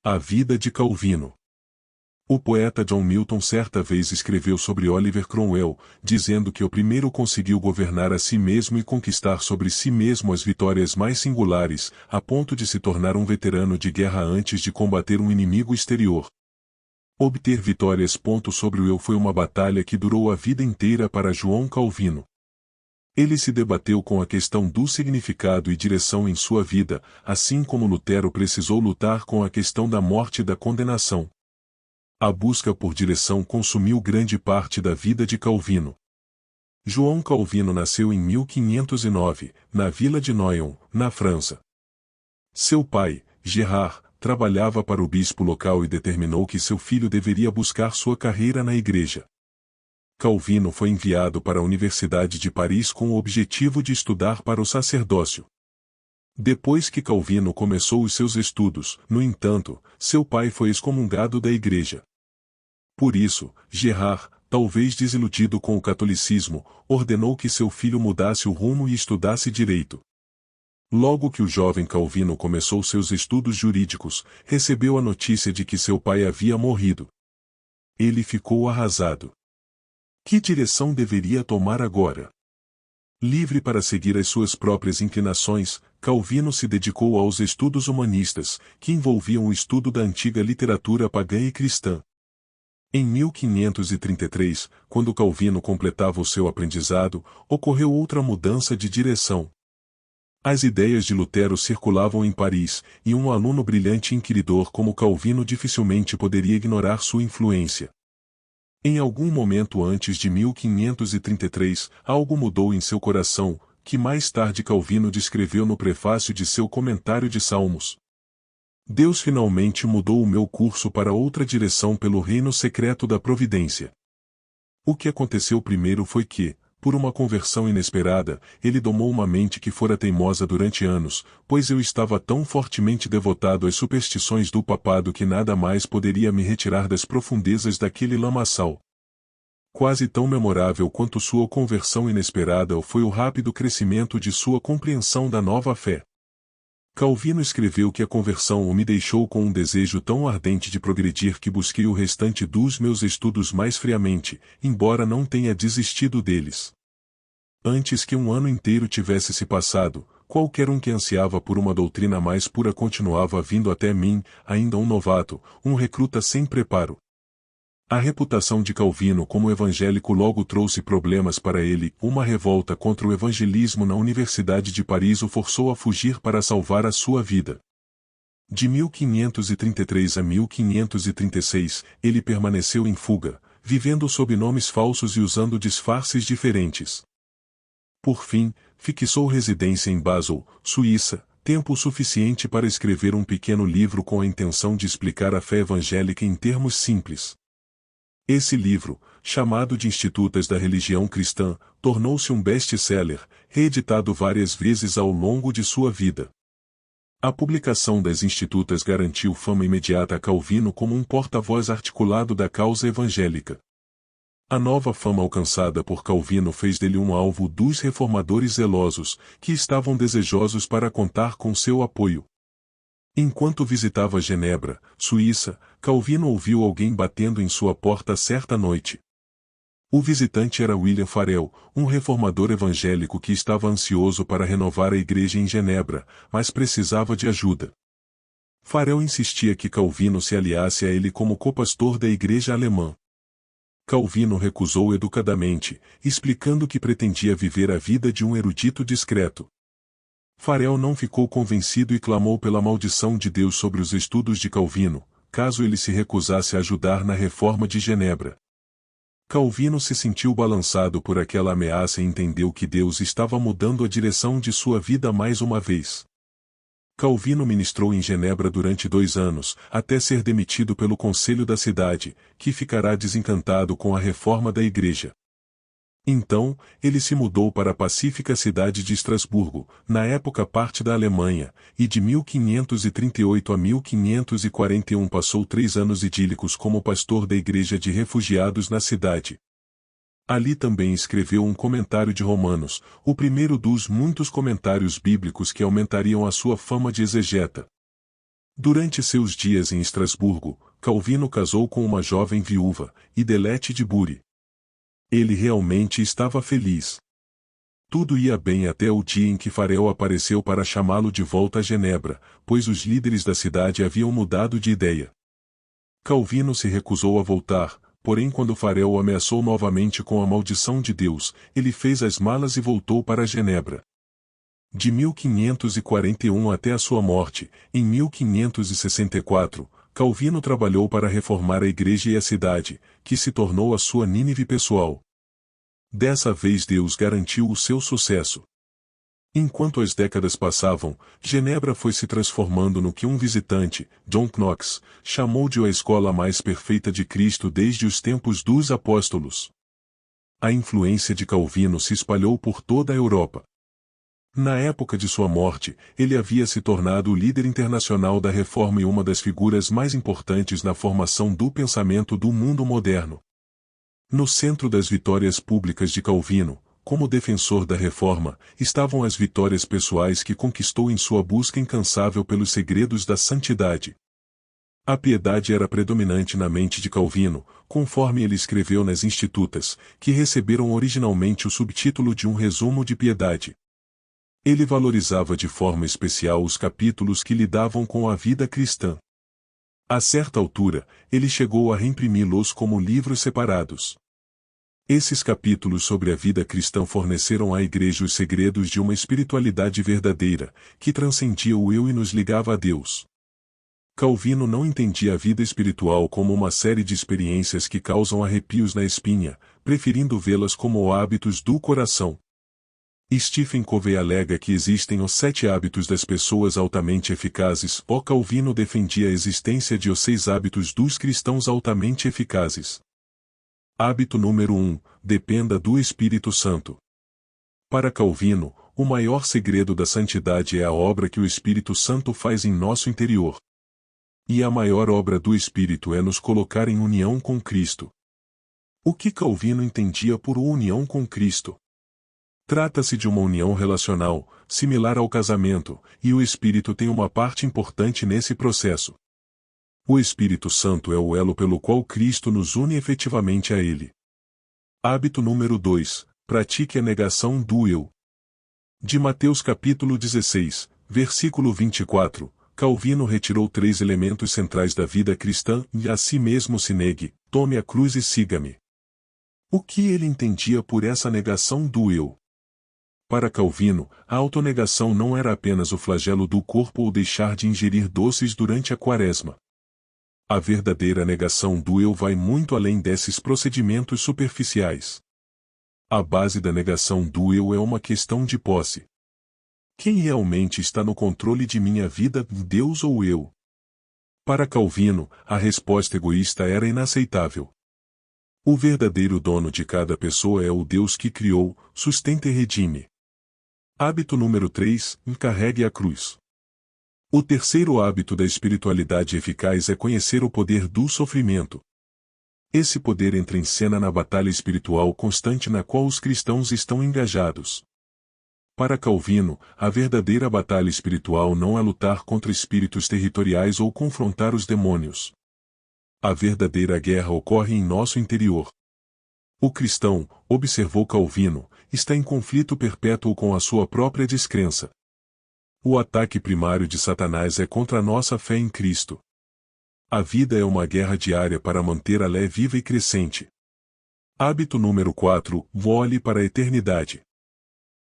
A vida de Calvino. O poeta John Milton certa vez escreveu sobre Oliver Cromwell, dizendo que o primeiro conseguiu governar a si mesmo e conquistar sobre si mesmo as vitórias mais singulares, a ponto de se tornar um veterano de guerra antes de combater um inimigo exterior. Obter vitórias sobre o eu foi uma batalha que durou a vida inteira para João Calvino. Ele se debateu com a questão do significado e direção em sua vida, assim como Lutero precisou lutar com a questão da morte e da condenação. A busca por direção consumiu grande parte da vida de Calvino. João Calvino nasceu em 1509, na vila de Noyon, na França. Seu pai, Gerard, trabalhava para o bispo local e determinou que seu filho deveria buscar sua carreira na igreja. Calvino foi enviado para a Universidade de Paris com o objetivo de estudar para o sacerdócio. Depois que Calvino começou os seus estudos, no entanto, seu pai foi excomungado da igreja. Por isso, Gerard, talvez desiludido com o catolicismo, ordenou que seu filho mudasse o rumo e estudasse direito. Logo que o jovem Calvino começou seus estudos jurídicos, recebeu a notícia de que seu pai havia morrido. Ele ficou arrasado. Que direção deveria tomar agora? Livre para seguir as suas próprias inclinações, Calvino se dedicou aos estudos humanistas, que envolviam o estudo da antiga literatura pagã e cristã. Em 1533, quando Calvino completava o seu aprendizado, ocorreu outra mudança de direção. As ideias de Lutero circulavam em Paris, e um aluno brilhante e inquiridor como Calvino dificilmente poderia ignorar sua influência. Em algum momento antes de 1533, algo mudou em seu coração, que mais tarde Calvino descreveu no prefácio de seu comentário de Salmos. Deus finalmente mudou o meu curso para outra direção pelo reino secreto da providência. O que aconteceu primeiro foi que, por uma conversão inesperada, ele domou uma mente que fora teimosa durante anos, pois eu estava tão fortemente devotado às superstições do papado que nada mais poderia me retirar das profundezas daquele lamaçal. Quase tão memorável quanto sua conversão inesperada foi o rápido crescimento de sua compreensão da nova fé. Calvino escreveu que a conversão me deixou com um desejo tão ardente de progredir que busquei o restante dos meus estudos mais friamente, embora não tenha desistido deles. Antes que um ano inteiro tivesse se passado, qualquer um que ansiava por uma doutrina mais pura continuava vindo até mim, ainda um novato, um recruta sem preparo. A reputação de Calvino como evangélico logo trouxe problemas para ele. Uma revolta contra o evangelismo na Universidade de Paris o forçou a fugir para salvar a sua vida. De 1533 a 1536, ele permaneceu em fuga, vivendo sob nomes falsos e usando disfarces diferentes. Por fim, fixou residência em Basel, Suíça, tempo suficiente para escrever um pequeno livro com a intenção de explicar a fé evangélica em termos simples. Esse livro, chamado de Institutas da Religião Cristã, tornou-se um best-seller, reeditado várias vezes ao longo de sua vida. A publicação das Institutas garantiu fama imediata a Calvino como um porta-voz articulado da causa evangélica. A nova fama alcançada por Calvino fez dele um alvo dos reformadores zelosos, que estavam desejosos para contar com seu apoio. Enquanto visitava Genebra, Suíça, Calvino ouviu alguém batendo em sua porta certa noite. O visitante era William Farel, um reformador evangélico que estava ansioso para renovar a igreja em Genebra, mas precisava de ajuda. Farel insistia que Calvino se aliasse a ele como copastor da igreja alemã. Calvino recusou educadamente, explicando que pretendia viver a vida de um erudito discreto. Farel não ficou convencido e clamou pela maldição de Deus sobre os estudos de Calvino, caso ele se recusasse a ajudar na reforma de Genebra. Calvino se sentiu balançado por aquela ameaça e entendeu que Deus estava mudando a direção de sua vida mais uma vez. Calvino ministrou em Genebra durante 2 anos, até ser demitido pelo conselho da cidade, que ficará desencantado com a reforma da igreja. Então, ele se mudou para a pacífica cidade de Estrasburgo, na época parte da Alemanha, e de 1538 a 1541 passou 3 anos idílicos como pastor da igreja de refugiados na cidade. Ali também escreveu um comentário de Romanos, o primeiro dos muitos comentários bíblicos que aumentariam a sua fama de exegeta. Durante seus dias em Estrasburgo, Calvino casou com uma jovem viúva, Idelete de Bury. Ele realmente estava feliz. Tudo ia bem até o dia em que Farel apareceu para chamá-lo de volta a Genebra, pois os líderes da cidade haviam mudado de ideia. Calvino se recusou a voltar, porém quando Farel o ameaçou novamente com a maldição de Deus, ele fez as malas e voltou para Genebra. De 1541 até a sua morte, em 1564, Calvino trabalhou para reformar a igreja e a cidade, que se tornou a sua Nínive pessoal. Dessa vez Deus garantiu o seu sucesso. Enquanto as décadas passavam, Genebra foi se transformando no que um visitante, John Knox, chamou de a escola mais perfeita de Cristo desde os tempos dos apóstolos. A influência de Calvino se espalhou por toda a Europa. Na época de sua morte, ele havia se tornado o líder internacional da reforma e uma das figuras mais importantes na formação do pensamento do mundo moderno. No centro das vitórias públicas de Calvino, como defensor da reforma, estavam as vitórias pessoais que conquistou em sua busca incansável pelos segredos da santidade. A piedade era predominante na mente de Calvino, conforme ele escreveu nas Institutas, que receberam originalmente o subtítulo de um resumo de piedade. Ele valorizava de forma especial os capítulos que lidavam com a vida cristã. A certa altura, ele chegou a reimprimi-los como livros separados. Esses capítulos sobre a vida cristã forneceram à Igreja os segredos de uma espiritualidade verdadeira, que transcendia o eu e nos ligava a Deus. Calvino não entendia a vida espiritual como uma série de experiências que causam arrepios na espinha, preferindo vê-las como hábitos do coração. Stephen Covey alega que existem os 7 hábitos das pessoas altamente eficazes. Calvino defendia a existência de os 6 hábitos dos cristãos altamente eficazes. Hábito número 1. Dependa do Espírito Santo. Para Calvino, o maior segredo da santidade é a obra que o Espírito Santo faz em nosso interior. E a maior obra do Espírito é nos colocar em união com Cristo. O que Calvino entendia por união com Cristo? Trata-se de uma união relacional, similar ao casamento, e o Espírito tem uma parte importante nesse processo. O Espírito Santo é o elo pelo qual Cristo nos une efetivamente a Ele. Hábito número 2. Pratique a negação do eu. De Mateus capítulo 16, versículo 24, Calvino retirou 3 elementos centrais da vida cristã: e a si mesmo se negue, tome a cruz e siga-me. O que ele entendia por essa negação do eu? Para Calvino, a autonegação não era apenas o flagelo do corpo ou deixar de ingerir doces durante a quaresma. A verdadeira negação do eu vai muito além desses procedimentos superficiais. A base da negação do eu é uma questão de posse. Quem realmente está no controle de minha vida, Deus ou eu? Para Calvino, a resposta egoísta era inaceitável. O verdadeiro dono de cada pessoa é o Deus que criou, sustenta e redime. Hábito número 3. Carregue a cruz. O terceiro hábito da espiritualidade eficaz é conhecer o poder do sofrimento. Esse poder entra em cena na batalha espiritual constante na qual os cristãos estão engajados. Para Calvino, a verdadeira batalha espiritual não é lutar contra espíritos territoriais ou confrontar os demônios. A verdadeira guerra ocorre em nosso interior. O cristão, observou Calvino, está em conflito perpétuo com a sua própria descrença. O ataque primário de Satanás é contra a nossa fé em Cristo. A vida é uma guerra diária para manter a lé viva e crescente. Hábito número 4. Olhe para a eternidade.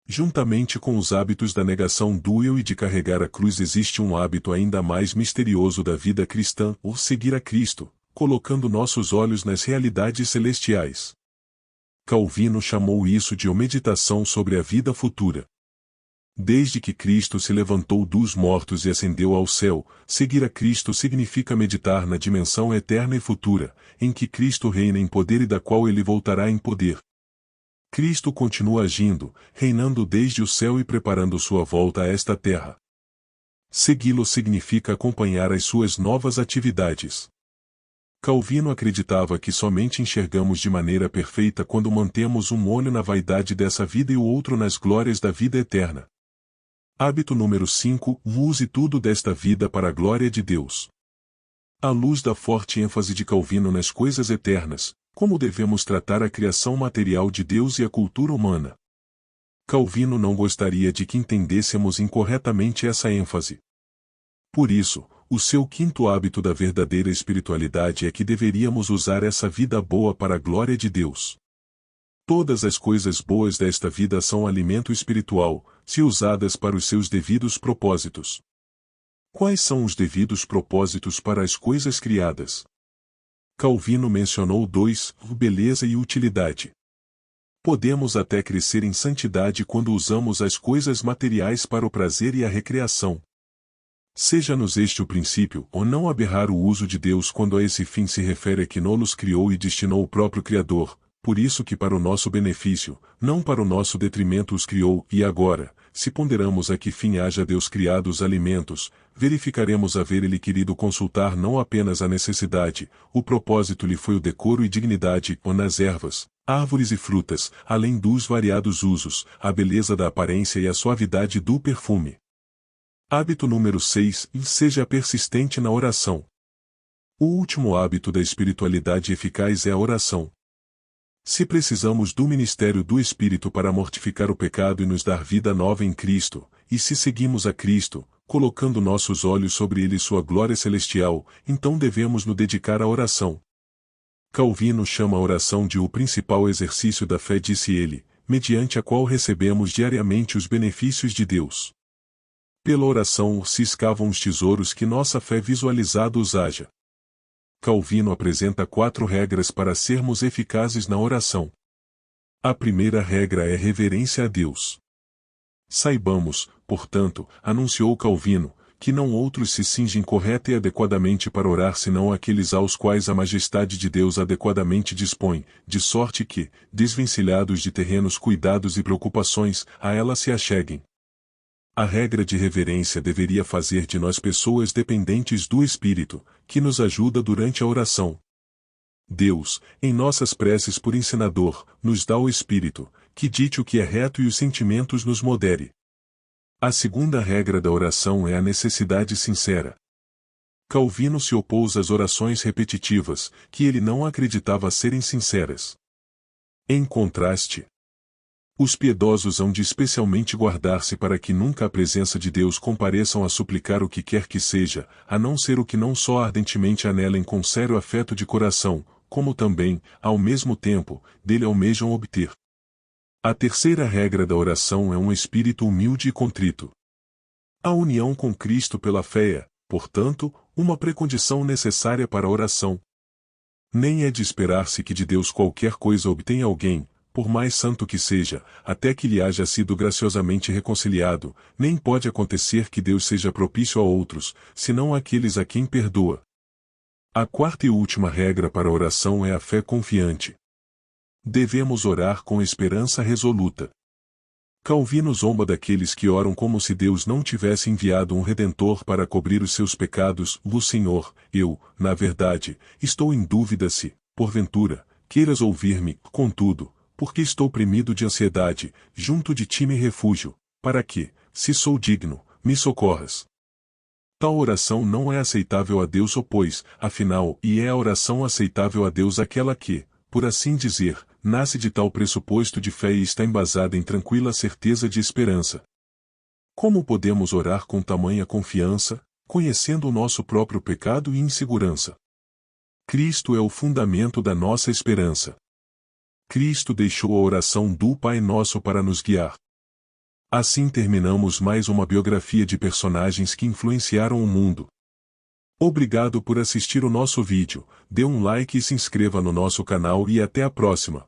Juntamente com os hábitos da negação do eu e de carregar a cruz existe um hábito ainda mais misterioso da vida cristã, o seguir a Cristo, colocando nossos olhos nas realidades celestiais. Calvino chamou isso de meditação sobre a vida futura. Desde que Cristo se levantou dos mortos e ascendeu ao céu, seguir a Cristo significa meditar na dimensão eterna e futura, em que Cristo reina em poder e da qual ele voltará em poder. Cristo continua agindo, reinando desde o céu e preparando sua volta a esta terra. Segui-lo significa acompanhar as suas novas atividades. Calvino acreditava que somente enxergamos de maneira perfeita quando mantemos um olho na vaidade dessa vida e o outro nas glórias da vida eterna. Hábito número 5. Use tudo desta vida para a glória de Deus. À luz da forte ênfase de Calvino nas coisas eternas, como devemos tratar a criação material de Deus e a cultura humana? Calvino não gostaria de que entendêssemos incorretamente essa ênfase. Por isso, o seu quinto hábito da verdadeira espiritualidade é que deveríamos usar essa vida boa para a glória de Deus. Todas as coisas boas desta vida são alimento espiritual, se usadas para os seus devidos propósitos. Quais são os devidos propósitos para as coisas criadas? Calvino mencionou dois: beleza e utilidade. Podemos até crescer em santidade quando usamos as coisas materiais para o prazer e a recreação. Seja-nos este o princípio, ou não aberrar o uso de Deus quando a esse fim se refere a que nos criou e destinou o próprio Criador, por isso que para o nosso benefício, não para o nosso detrimento os criou, e agora, se ponderamos a que fim haja Deus criado os alimentos, verificaremos haver Ele querido consultar não apenas a necessidade, o propósito lhe foi o decoro e dignidade, ou nas ervas, árvores e frutas, além dos variados usos, a beleza da aparência e a suavidade do perfume. Hábito número 6. Seja persistente na oração. O último hábito da espiritualidade eficaz é a oração. Se precisamos do ministério do Espírito para mortificar o pecado e nos dar vida nova em Cristo, e se seguimos a Cristo, colocando nossos olhos sobre Ele e sua glória celestial, então devemos nos dedicar à oração. Calvino chama a oração de o principal exercício da fé, disse ele, mediante a qual recebemos diariamente os benefícios de Deus. Pela oração se escavam os tesouros que nossa fé visualizados haja. Calvino apresenta 4 regras para sermos eficazes na oração. A primeira regra é reverência a Deus. Saibamos, portanto, anunciou Calvino, que não outros se cingem correta e adequadamente para orar senão aqueles aos quais a majestade de Deus adequadamente dispõe, de sorte que, desvencilhados de terrenos cuidados e preocupações, a ela se acheguem. A regra de reverência deveria fazer de nós pessoas dependentes do Espírito, que nos ajuda durante a oração. Deus, em nossas preces por ensinador, nos dá o Espírito, que dite o que é reto e os sentimentos nos modere. A segunda regra da oração é a necessidade sincera. Calvino se opôs às orações repetitivas, que ele não acreditava serem sinceras. Em contraste, os piedosos hão de especialmente guardar-se para que nunca à presença de Deus compareçam a suplicar o que quer que seja, a não ser o que não só ardentemente anelem com sério afeto de coração, como também, ao mesmo tempo, dele almejam obter. A terceira regra da oração é um espírito humilde e contrito. A união com Cristo pela fé é, portanto, uma precondição necessária para a oração. Nem é de esperar-se que de Deus qualquer coisa obtenha alguém, por mais santo que seja, até que lhe haja sido graciosamente reconciliado, nem pode acontecer que Deus seja propício a outros, senão àqueles a quem perdoa. A quarta e última regra para a oração é a fé confiante. Devemos orar com esperança resoluta. Calvino zomba daqueles que oram como se Deus não tivesse enviado um Redentor para cobrir os seus pecados. O Senhor, eu, na verdade, estou em dúvida se, porventura, queiras ouvir-me, contudo, porque estou oprimido de ansiedade, junto de ti me refúgio, para que, se sou digno, me socorras. Tal oração não é aceitável a Deus, pois, afinal, e é a oração aceitável a Deus aquela que, por assim dizer, nasce de tal pressuposto de fé e está embasada em tranquila certeza de esperança. Como podemos orar com tamanha confiança, conhecendo o nosso próprio pecado e insegurança? Cristo é o fundamento da nossa esperança. Cristo deixou a oração do Pai Nosso para nos guiar. Assim terminamos mais uma biografia de personagens que influenciaram o mundo. Obrigado por assistir o nosso vídeo, dê um like e se inscreva no nosso canal e até a próxima.